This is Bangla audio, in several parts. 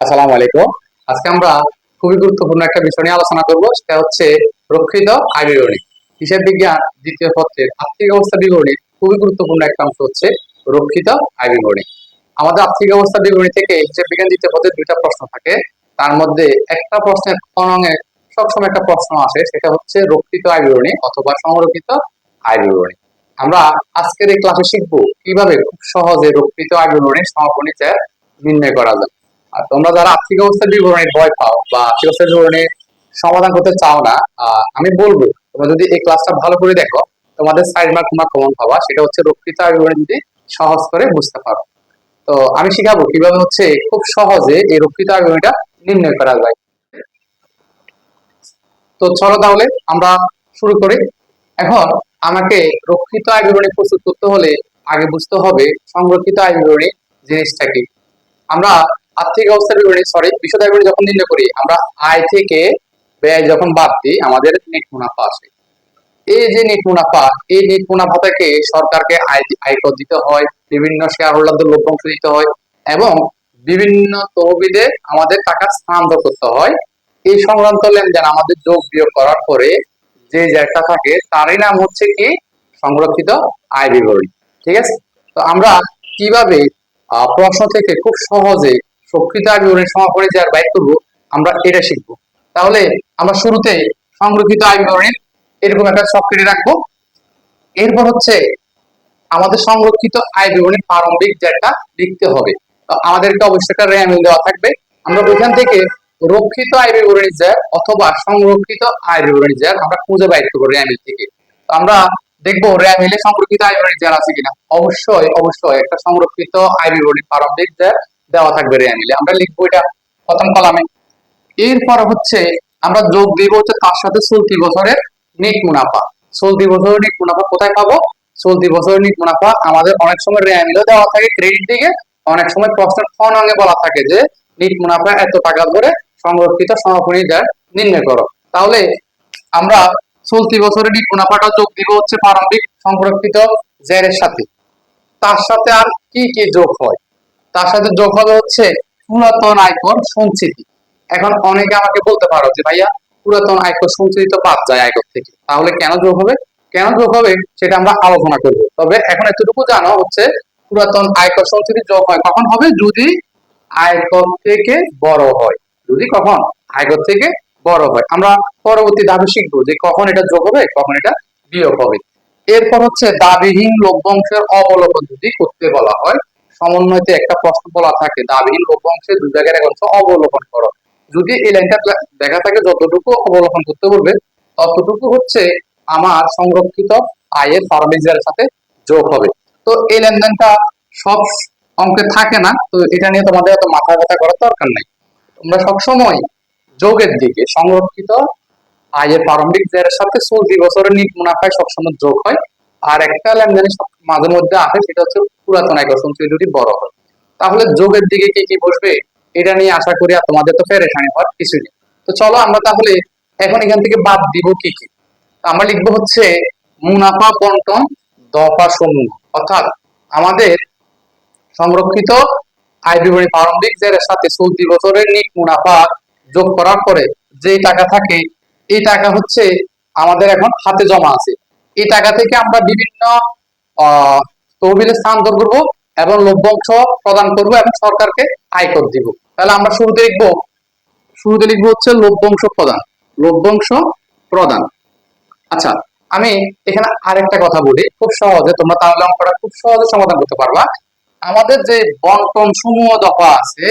আসসালামু আলাইকুম। আজকে আমরা খুবই গুরুত্বপূর্ণ একটা বিষয় নিয়ে আলোচনা করব, সেটা হচ্ছে রক্ষিত আয় বিবরণী। হিসাব বিজ্ঞান দ্বিতীয় পত্রের আর্থিক অবস্থা বিবরণী খুবই গুরুত্বপূর্ণ একটা অংশ হচ্ছে রক্ষিত আয় বিবরণী। আমাদের আর্থিক অবস্থা বিবরণী থেকে হিসাব বিজ্ঞান দ্বিতীয় পত্রের দুইটা প্রশ্ন থাকে। তার মধ্যে একটা প্রশ্নের খননে সবসময় একটা প্রশ্ন আসে, সেটা হচ্ছে রক্ষিত আয় বিবরণী অথবা সংরক্ষিত আয় বিবরণী। আমরা আজকের এই ক্লাসে শিখবো কিভাবে খুব সহজে রক্ষিত আয় বিবরণী সমাপনী নির্ণয় করা যায়। আর তোমরা যারা আর্থিক অবস্থার বিবরণীর ভয় পাও বা আর্থিক অবস্থার বিবরণীর সমাধান করতে চাও না, আমি বলবো তোমরা যদি এই ক্লাসটা ভালো করে দেখো, তোমাদের 4 মার্ক তোমরা কমন পাবা। সেটা হচ্ছে রক্ষিত আয় বিবরণী যদি সহজ করে বুঝতে পারো। তো আমি শিখাবো কিভাবে হচ্ছে খুব সহজে এই রক্ষিত আয় বিবরণীটা নির্ণয় করা যায়। তো চলো তাহলে আমরা শুরু করি। এখন আমাকে রক্ষিত আয় বিবরণী প্রস্তুত করতে হলে আগে বুঝতে হবে সংরক্ষিত আয় বিবরণী জিনিসটা কি। আমরা আর্থিক অবস্থা বিবরণী বিশদ আয় বিবরণী যখন নির্ণয় করি, আমরা আয় থেকে ব্যয় যখন বাদ দিই আমাদের নেট মুনাফা আসে। এই যে নেট মুনাফা, এই নেট মুনাফা থেকে সরকারকে আয়কর দিতে হয়, বিভিন্ন শেয়ার হোল্ডারদের লভ্যাংশ দিতে হয় এবং বিভিন্ন তহবিলে আমাদের টাকা স্থানান্তর করতে হয়। এই সংক্রান্ত লেনদেন আমাদের যোগ বিয়োগ করার পরে যে যেটা থাকে তারই নাম হচ্ছে কি সংরক্ষিত আয় বিবরণী। ঠিক আছে। তো আমরা কিভাবে প্রশ্ন থেকে খুব সহজে সংরক্ষিত আয় বিবরণী সমাপনী যার বাইর করবো, আমরা এটা শিখবো। তাহলে আমরা শুরুতে সংরক্ষিত আয় বিবরণী এরকম একটা সফটওয়্যারে রাখবো। এরপর হচ্ছে আমাদের সংরক্ষিত আয় বিবরণী প্রারম্ভিক যেটা লিখতে হবে। তো আমাদেরকে অবশ্যই একটা রেয়ামিল দেওয়া থাকবে। আমরা ওইখান থেকে রক্ষিত আয় বিবরণী জ্যার অথবা সংরক্ষিত আয় বিবরণী জ্যার আমরা খুঁজে বাইর করবো রেয়ামিল থেকে। তো আমরা দেখবো রেয়ামিলে সংরক্ষিত আয় বিবরণী জ্যার আছে কিনা। অবশ্যই অবশ্যই একটা সংরক্ষিত আয় বিবরণী প্রারম্ভিক জ্যার দেওয়া থাকবে রেয়ামিলে। আমরা লিখবো এটা প্রথম কলামে। এরপর হচ্ছে আমরা যোগ দিব হচ্ছে তার সাথে চলতি বছরের নেট মুনাফা। চলতি বছরের নেট মুনাফা কোথায় পাবো? চলতি বছরের নেট মুনাফা আমাদের অনেক সময় রেয়ামিলও দেওয়া থাকে ক্রেডিট দিকে, অনেক সময় প্রশ্নের খন অঙ্গে বলা থাকে যে নেট মুনাফা এত টাকা ধরে সংরক্ষিত সমাপনী ব্যয় নির্ণয় করো। তাহলে আমরা চলতি বছরের নেট মুনাফাটা যোগ দিব হচ্ছে প্রারম্ভিক সংরক্ষিত জের সাথে। তার সাথে আর কি কি যোগ হয়? তার সাথে যোগ হবে হচ্ছে পুরাতন আয়কর সঞ্চিতি। এখন অনেকে আমাকে বলতে পারো যে ভাইয়া, পুরাতন আয়কর সঞ্চিতি তো বাদ যায় আয়কর থেকে, তাহলে কেন যোগ হবে? কেন যোগ হবে সেটা আমরা আলোচনা করব। তবে এখন এতটুকু জানো হচ্ছে পুরাতন আয়কর সঞ্চিতি যোগ হয় কখন হবে? যদি আয়কর থেকে বড় হয়। যদি কখন আয়কর থেকে বড় হয়। আমরা পরবর্তী ধাপে শিখবো যে কখন এটা যোগ হবে, কখন এটা বিয়োগ হবে। এরপর হচ্ছে দাবিহীন লভ্যাংশের অবলোকন যদি করতে বলা হয়, সমন্বয়তে একটা প্রশ্ন বলা থাকে দাবিহীন লভ্যাংশের 2 জায়গায় এক অংশ অবলোকন করো। যদি এই লাইনটা দেখা থাকে যতটুকু অবলোকন করতে বলবে ততটুকু হচ্ছে আমার সংরক্ষিত আয়ের প্যারামিটারের সাথে যোগ হবে। তো এই লেনদেনটা সব অঙ্কে থাকে না, তো এটা নিয়ে তোমাদের এত মাথা ব্যথা করার দরকার নাই। তোমরা সবসময় যোগের দিকে সংরক্ষিত আয়ের প্রারম্ভিক ব্যয়ের সাথে চলতি বছরের নিট মুনাফায় সবসময় যোগ হয়। আর একটা লেনদেনের মাঝে মধ্যে আসে, সেটা হচ্ছে পুরাতন আয়কর সঞ্চয় যদি বড় হয়। তাহলে যোগের দিকে কি কি বসবে এটা নিয়ে আশা করি আর তোমাদের তো পেরেশানি হওয়ার কিছু নেই। তো চলো আমরা তাহলে এখন এখান থেকে বাদ দিব কি কি। আমরা লিখবো হচ্ছে মুনাফা বন্টন দফা সমূহ। অর্থাৎ আমাদের সংরক্ষিত আয় বিবরণী প্রারম্ভিক এর সাথে চলতি বছরের নিট মুনাফা যোগ করার পরে যে টাকা থাকে, এই টাকা হচ্ছে আমাদের এখন হাতে জমা আছে। এই টাকা থেকে আমরা বিভিন্ন তহবিলে স্থানান্তর করব এবং লভ্যাংশ প্রদান করব এবং সরকারকে আয়কর দিব। তাহলে আমরা শুরুতে লিখবো হচ্ছে লভ্যাংশ প্রদান। লভ্যাংশ প্রদান। আচ্ছা, আমি এখানে আরেকটা কথা বলি খুব সহজে, তোমরা তাহলে অঙ্কটা খুব সহজে সমাধান করতে পারবা। আমাদের যে বন্টন সমূহ দফা আছে,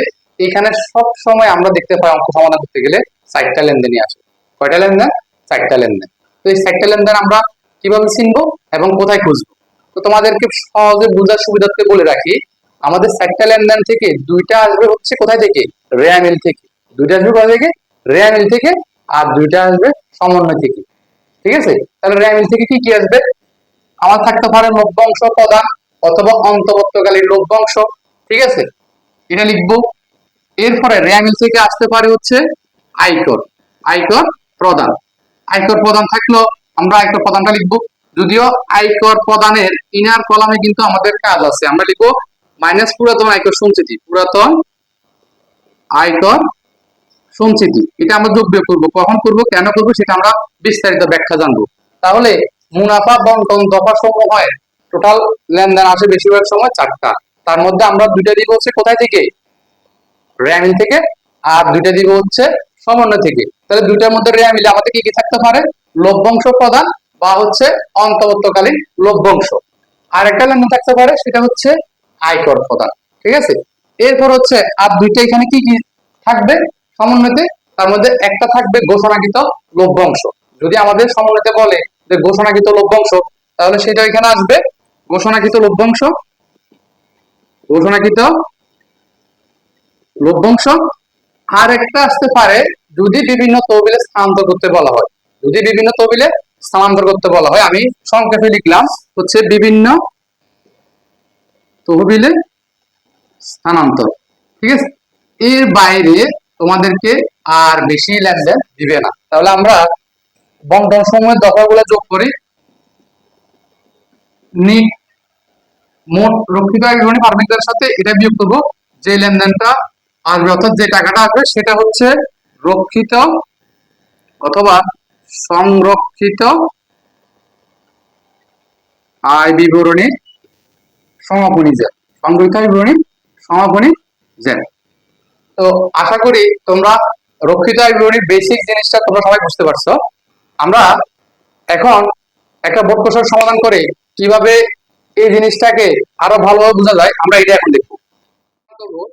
এখানে সব সময় আমরা দেখতে পাই অঙ্ক সমাধান করতে গেলে 4টা লেনদেনই আসে। কয়টা লেনদেন? 4টা লেনদেন। তো এই 4টা লেনদেন আমরা কিভাবে চিনবো এবং কোথায় খুঁজবো? তো তোমাদেরকে সহজে বোঝার সুবিধার্থে বলে রাখি, আমাদের 4টা লেনদেন থেকে 2টা আসবে হচ্ছে কোথায় থেকে? রেয়ামিল থেকে। 2টা আসবে কোথা থেকে? রেয়ামিল থেকে। আর 2টা আসবে সমন্বয় থেকে। ঠিক আছে। তাহলে রেয়ামিল থেকে কি কি আসবে? আমার থাকতে পারে লভ্যাংশ প্রদান অথবা অন্তর্বর্তীকালীন লভ্যাংশ। ঠিক আছে, এটা লিখবো। এরপরে রেয়ামিল থেকে আসতে পারে হচ্ছে আয়কর। আয়কর প্রদান। আয়কর প্রদান থাকলো, আমরা আয়কর প্রদানটা লিখবো। যদিও আয়কর প্রদানের ইনার কলামে কিন্তু আমাদের কাজ আছে, আমরা লিখবো মাইনাস পুরাতন আয়কর সঞ্চিতি। পুরাতন আয়কর সঞ্চিতি, এটা আমরা যোগ বিয়োগ করবো, কখন করবো, কেন করবো, সেটা আমরা বিস্তারিত ব্যাখ্যা জানবো। তাহলে মুনাফা বন্টন দফা সমূহ হয়, টোটাল লেনদেন আসে বেশিরভাগ সময় চারটা। তার মধ্যে আমরা দুইটা দিব হচ্ছে কোথায় থেকে, রেমিল থেকে, আর দুইটা দিব হচ্ছে সমন্বয় থেকে। তাহলে দুইটার মধ্যে রেমিলে আমাদের কি কি থাকতে পারে, লভ্যাংশ প্রদান বা হচ্ছে অন্তর্বর্তীকালীন লভ্যাংশ। আর একটা লেনদেন থাকতে পারে, সেটা হচ্ছে আয়কর প্রদান। ঠিক আছে, এরপর হচ্ছে আর দুইটা এখানে কি কি থাকবে সমন্বয়তে, তার মধ্যে একটা থাকবে ঘোষণাকৃত লভ্যাংশ। যদি আমাদের সমন্বয়তে বলে যে ঘোষণাকৃত লভ্যাংশ, তাহলে সেটা এখানে আসবে ঘোষণাকৃত লভ্যাংশ, ঘোষণাকৃত লভ্যাংশ। আর একটা আসতে পারে যদি বিভিন্ন তহবিলে স্থানান্তর করতে বলা হয়, যদি বিভিন্ন তহবিলে স্থানান্তর করতে বলা হয়, আমি সংক্ষেপে লিখলাম হচ্ছে বিভিন্ন তহবিলে স্থানান্তর। ঠিক আছে, এর বাইরে তোমাদেরকে আর বেশি লেনদেন দিবে না। তাহলে আমরা বন্টন সময়ের দফাগুলো যোগ করি, নিট মোট রক্ষিত আয় বিবরণী পারমিটদের সাথে এটা বিয়োগ করবো, যে লেনদেনটা আসবে অর্থাৎ যে টাকাটা আসবে সেটা হচ্ছে রক্ষিত অথবা সংরক্ষিত আয় বিবরণীর সমাপনী জেল, সংরক্ষিত আয় বিবরণীর সমাপনী জেল। তো আশা করি তোমরা রক্ষিত আয় বিবরণীর বেসিক জিনিসটা তোমরা সবাই বুঝতে পারছো। আমরা এখন একটা বোর্ড কোশ্চেন সমাধান করে কিভাবে এই জিনিসটাকে আরো ভালোভাবে বোঝা যায়, আমরা এটা এখন দেখবো।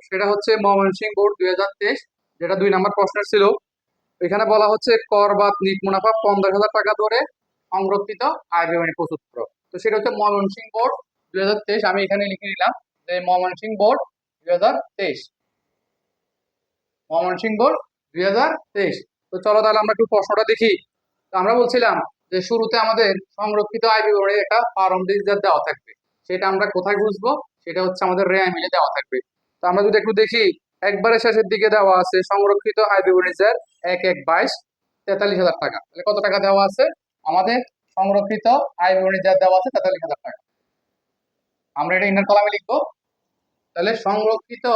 সেটা হচ্ছে ময়মনসিংহ বোর্ড 2023, যেটা 2 নম্বর প্রশ্নের ছিল। এখানে বলা হচ্ছে কর বাদ নিট মুনাফা 50,000 টাকা ধরে সংরক্ষিত আয় বিবরণী প্রস্তুত করো। তো সেটা হচ্ছে ময়মনসিংহ বোর্ড 2023। আমি এখানে লিখে নিলাম যে ময়মনসিংহ বোর্ড 2023, ময়মনসিংহ বোর্ড 2023। তো চলো তাহলে আমরা একটু প্রশ্নটা দেখি। তো আমরা বলছিলাম যে শুরুতে আমাদের সংরক্ষিত আয় বিবরণীর একটা প্রারম্ভিক যে দেওয়া থাকবে, সেটা আমরা কোথায় বুঝবো, সেটা হচ্ছে আমাদের রেয়া মিলে দেওয়া থাকবে। তো আমরা যদি একটু দেখি, একবারে শেষের দিকে দেওয়া আছে সংরক্ষিত আয় বিবরণী স্যার 1/1/22 43,000 টাকা। তাহলে কত টাকা দেওয়া আছে আমাদের সংরক্ষিত আয় বিবরণী যা দেওয়া আছে 43,000 টাকা। আমরা এটা ইনার কলামে লিখবো। তাহলে সংরক্ষিত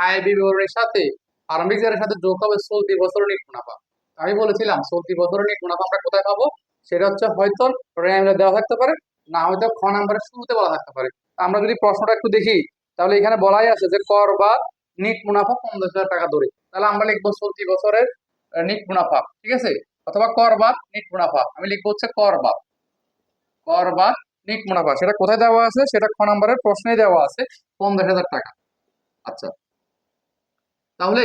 আয় বিবরণীর সাথে প্রারম্ভিক জেরের সাথে যোগ হবে চলতি বছরের নিট মুনাফা। আমি বলেছিলাম চলতি বছরের নিট মুনাফা আমরা কোথায় পাবো, সেটা হচ্ছে হয়তো রেয়ামিলে দেওয়া থাকতে পারে, না হয়তো খ নাম্বারের শুরুতে বলা থাকতে পারে। আমরা যদি প্রশ্নটা একটু দেখি, তাহলে এখানে বলাই আছে যে কর বাদ নিট মুনাফা 50,000 টাকা ধরে। তাহলে আমরা লিখবো চলতি বছরের নিট মুনাফা। ঠিক আছে, অথবা কর বাদ নিট মুনাফা, আমি লিখবো হচ্ছে কর বাদ, কর বাদ নিট মুনাফা। সেটা কোথায় দেওয়া আছে, সেটা খ নাম্বারের প্রশ্নে দেওয়া আছে 50,000 টাকা। আচ্ছা, তাহলে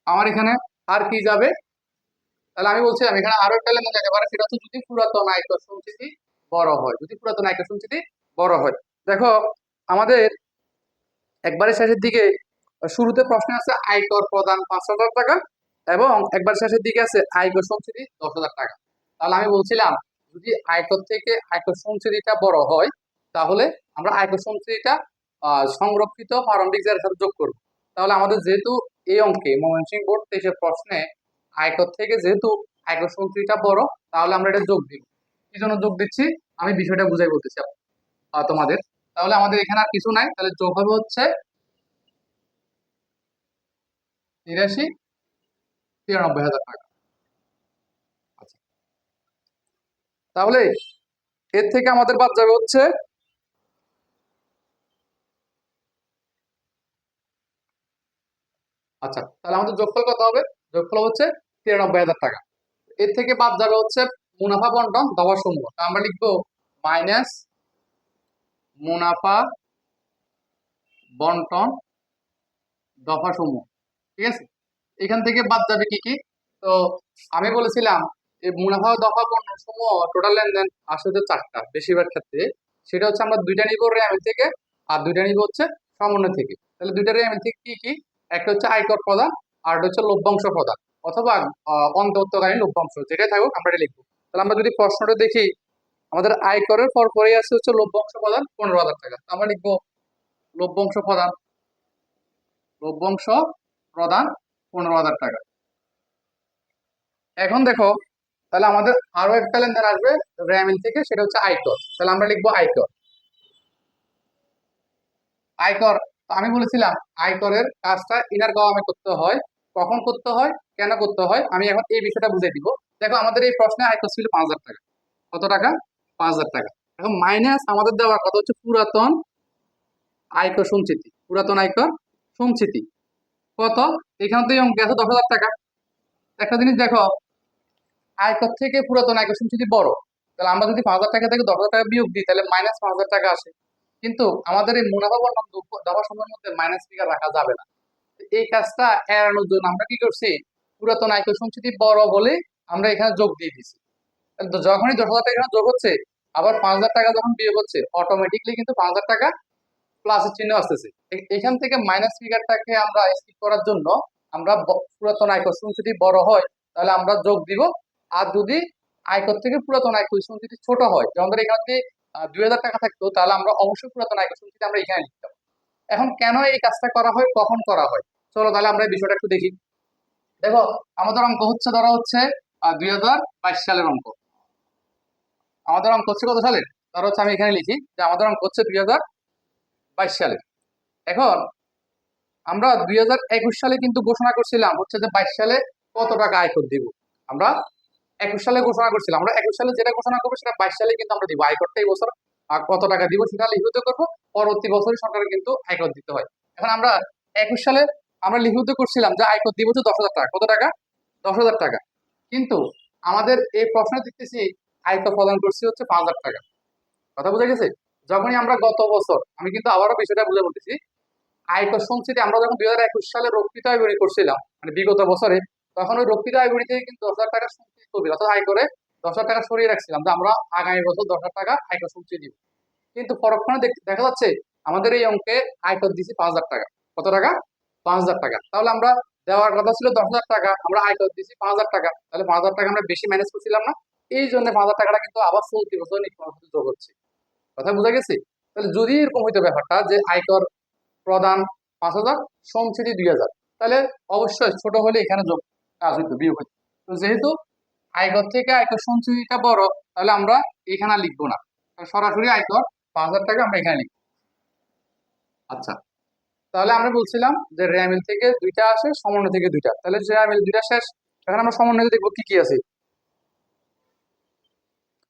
আমার এখানে আর কি যাবে, তাহলে আমি বলছিলাম এখানে আরো একটা লেনদেন যেতে পারে, সেটা হচ্ছে যদি পুরাতন আয়কর সঞ্চিতি বড় হয়, যদি পুরাতন আয়কর সঞ্চিতি বড় হয়। দেখো আমাদের একবারে শেষের দিকে শুরুতে প্রশ্ন আছে আয়কর প্রদান 5,000 টাকা এবং একবার শেষের দিকে আছে আয়কর সঞ্চিতি 10,000 টাকা। তাহলে আমি বলছিলাম যদি আয়কর থেকে আয়কর সঞ্চিতিটা বড় হয়, তাহলে আমরা আয়কর সঞ্চিতিটা সংরক্ষিত প্রারম্ভিক জেরের সাথে যোগ করব। তাহলে আমাদের যেহেতু এই অঙ্কে ময়মনসিংহ বোর্ড 23-এর প্রশ্নে আয়কর থেকে যেহেতু আয়কর সঞ্চিতিটা বড়, তাহলে আমরা এটা যোগ দিব। কি জন্য যোগ দিচ্ছি আমি বিষয়টা বুঝাই বলতেছি তোমাদের। তাহলে আমাদের এখানে আর কিছু নাই, তাহলে যোগ হবে হচ্ছে 83-93,000 টাকা। আচ্ছা, তাহলে এর থেকে আমাদের বাদ যাবে হচ্ছে, আচ্ছা তাহলে আমাদের যোগফল কত হবে, যোগফল হচ্ছে 93,000 টাকা। এর থেকে বাদ যাবে হচ্ছে মুনাফা বন্টন দফা সমূহ। আমরা লিখবো মাইনাস মুনাফা বন্টন দফা সমূহ। ঠিক আছে, এখান থেকে বাদ যাবে কি কি, তো আমি বলেছিলাম যে মুনাফা দফা বন্টন সমূহ টোটাল লেনদেন আসলে চারটা বেশিরভাগ ক্ষেত্রে। সেটা হচ্ছে আমরা দুইটা নিব রেয়ামিল থেকে আর দুইটা নিব হচ্ছে সমন্বয় থেকে। তাহলে দুইটা রেয়ামিল থেকে কি কি, একটা হচ্ছে আয়কর প্রদান আর একটা হচ্ছে লভ্যাংশ প্রদান অথবা অন্তর্বর্তীকালীন লভ্যাংশ, যেটাই থাকুক আমরা এটা লিখবো। তাহলে আমরা যদি প্রশ্নটা দেখি, আমাদের আয়করের পর পরেই আছে হচ্ছে লভ্যাংশ প্রদান 15,000 টাকা। আমরা লিখবো লভ্যাংশ প্রদান, লভ্যাংশ প্রদান 15,000 টাকা। এখন দেখো তাহলে আমাদের আরো একটা লেনদেন আসবে রেয়ামিল থেকে, সেটা হচ্ছে আয়কর। তাহলে আমরা লিখবো আয়কর, আয়কর তো আমি বলেছিলাম আয়করের কাজটা ইনার গভর্নমেন্ট করতে হয়, কখন করতে হয়, কেন করতে হয়, আমি এখন এই বিষয়টা বুঝিয়ে দিব। দেখো আমাদের এই প্রশ্নে আয়কর ছিল 5,000 টাকা। কত টাকা? 5,000 টাকা। এখন মাইনাস আমাদের দেওয়ার কথা হচ্ছে পুরাতন আয়কর সঞ্চিতি। পুরাতন আয়কর সঞ্চিতি কত? এখান থেকে অঙ্ক আছে 10,000 টাকা। একটা জিনিস দেখো, আয়কর থেকে পুরাতন আয়কর সঞ্চিতি বড়, তাহলে আমরা যদি 5,000 টাকা থেকে 10,000 টাকা বিয়োগ দিই তাহলে মাইনাস 5,000 টাকা আসে। কিন্তু আমাদের এই মুনাফা বন্টন দফা সমূহের মধ্যে মাইনাস ফিগার রাখা যাবে না। এই কাজটা এড়ানোর জন্য আমরা কি করছি, পুরাতন আয়কর সঞ্চিতি বড় বলে আমরা এখানে যোগ দিয়ে দিছি। তো যখনই 10,000 টাকা এখানে যোগ হচ্ছে, আবার 5,000 টাকা যখন বিয়োগ হচ্ছে, অটোমেটিকলি কিন্তু 5,000 টাকা প্লাসের চিহ্ন আসতেছে। এখান থেকে মাইনাস ফিগারটাকে আমরা স্কিপ করার জন্য আমরা পুরাতন আয়কর সঞ্চিতি বড় হয় তাহলে আমরা যোগ দিব। আর যদি আয়কর থেকে পুরাতন আয়কর সঞ্চিতি ছোট হয়, যেমন ধর এখানে যদি 2,000 টাকা থাকতো, তাহলে আমরা অবশ্যই পুরাতন আয়কর সঞ্চিতি আমরা এখানে লিখতাম। এখন কেন এই কাজটা করা হয়, কখন করা হয়, চলো তাহলে আমরা এই বিষয়টা একটু দেখি। দেখো আমাদের অঙ্ক হচ্ছে, ধরা হচ্ছে 2022 সালের অঙ্ক। আমাদের অঙ্ক হচ্ছে কত সালের? ধরো হচ্ছে আমি এখানে লিখি যে আমাদের অঙ্ক হচ্ছে 2022 সালে। এখন আমরা 2021 সালে কিন্তু ঘোষণা করছিলাম হচ্ছে যে 22 সালে কত টাকা আয়কর দিব। আমরা 21 সালে ঘোষণা করছিলাম, আমরা 21 সালে যেটা ঘোষণা করবো সেটা 22 সালে কিন্তু আমরা দিব আয়করটা। এই বছর আর কত টাকা দিব সেটা লিখিত করবো, পরবর্তী বছরই সরকারের কিন্তু আয়কর দিতে হয়। এখন আমরা 21 সালে আমরা লিখিত করছিলাম যে আয়কর দিব হচ্ছে 10,000 টাকা। কত টাকা? 10,000 টাকা। কিন্তু আমাদের এই প্রশ্নে দেখতেছি আয়কর প্রদান করছি হচ্ছে 5,000 টাকা। কথা বোঝা গেছে? যখনই আমরা গত বছর, আমি কিন্তু আবারও বিষয়টা বুঝে বলতেছি, আয়কর সঞ্চিতি আমরা যখন 2021 সালে রক্ষিত আয় বের করছিলাম, মানে বিগত বছরে, তখন ওই রক্ষিত আয় বের থেকে কিন্তু 10,000 টাকা সঞ্চিত তহবিল অর্থাৎ আয়করে 10,000 টাকা সরিয়ে রাখছিলাম যে আমরা আগামী বছর 10,000 টাকা আয়কর সঞ্চয় দিব। কিন্তু পরক্ষণে দেখা যাচ্ছে আমাদের এই অঙ্কে আয়কর দিছি 5,000 টাকা। কত টাকা? 5,000 টাকা। তাহলে আমরা দেওয়ার কথা ছিল 10,000 টাকা, আমরা আয়কর দিছি 5,000 টাকা, তাহলে 5,000 টাকা আমরা বেশি ম্যানেজ করছিলাম না। এই জন্য 5,000 টাকাটা কিন্তু আবার চলতি বছর যোগ হচ্ছে। কথা বোঝা গেছে? তাহলে যদি এরকম হইতো ব্যাপারটা যে আয়কর প্রদান 5,000, সঞ্চিতি 2,000, তাহলে অবশ্যই ছোট হলে এখানে যোগ কাজ হইতো, বিয়োগ হইতো। তো যেহেতু আয়কর থেকে আয়কর সঞ্চিতিটা বড়, তাহলে আমরা এখানে লিখবো না, সরাসরি আয়কর 5,000 টাকা আমরা এখানে লিখবো। আচ্ছা, তাহলে আমরা বলছিলাম যে রেয়ামিল থেকে দুইটা আসে, সমন্বয় থেকে দুইটা, তাহলে রেয়ামিল দুইটা শেষ। এখন আমরা সমন্বয় দেখবো কি কি আছে।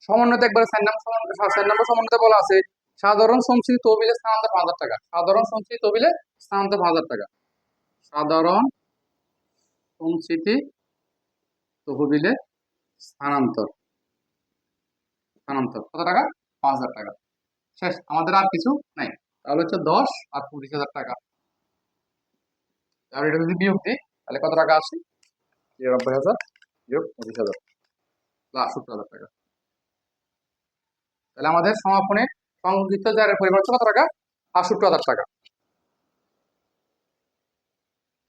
সমন্বয়তে একবার 4 নম্বর সমন্বয়তে বলা আছে সাধারণ সঞ্চিতি তহবিলে স্থানান্তর 5,000 টাকা। সাধারণ সঞ্চিতি তহবিলে স্থানান্তর 5,000 টাকা। সাধারণ সঞ্চিতি তহবিলে স্থানান্তর স্থানান্তর কত টাকা? 5,000 টাকা। শেষ, আমাদের আর কিছু নাই। তাহলে হচ্ছে 10 আর 25,000 টাকা। আর এটা যদি বিয়োগ দিই তাহলে কত টাকা আসে? 93,000 বিয়োগ 25,000 প্লাস 70,000 টাকা। তাহলে আমাদের সমাপনে সংগৃহীত যার পরিমাণ হচ্ছে কত টাকা? 68,000 টাকা।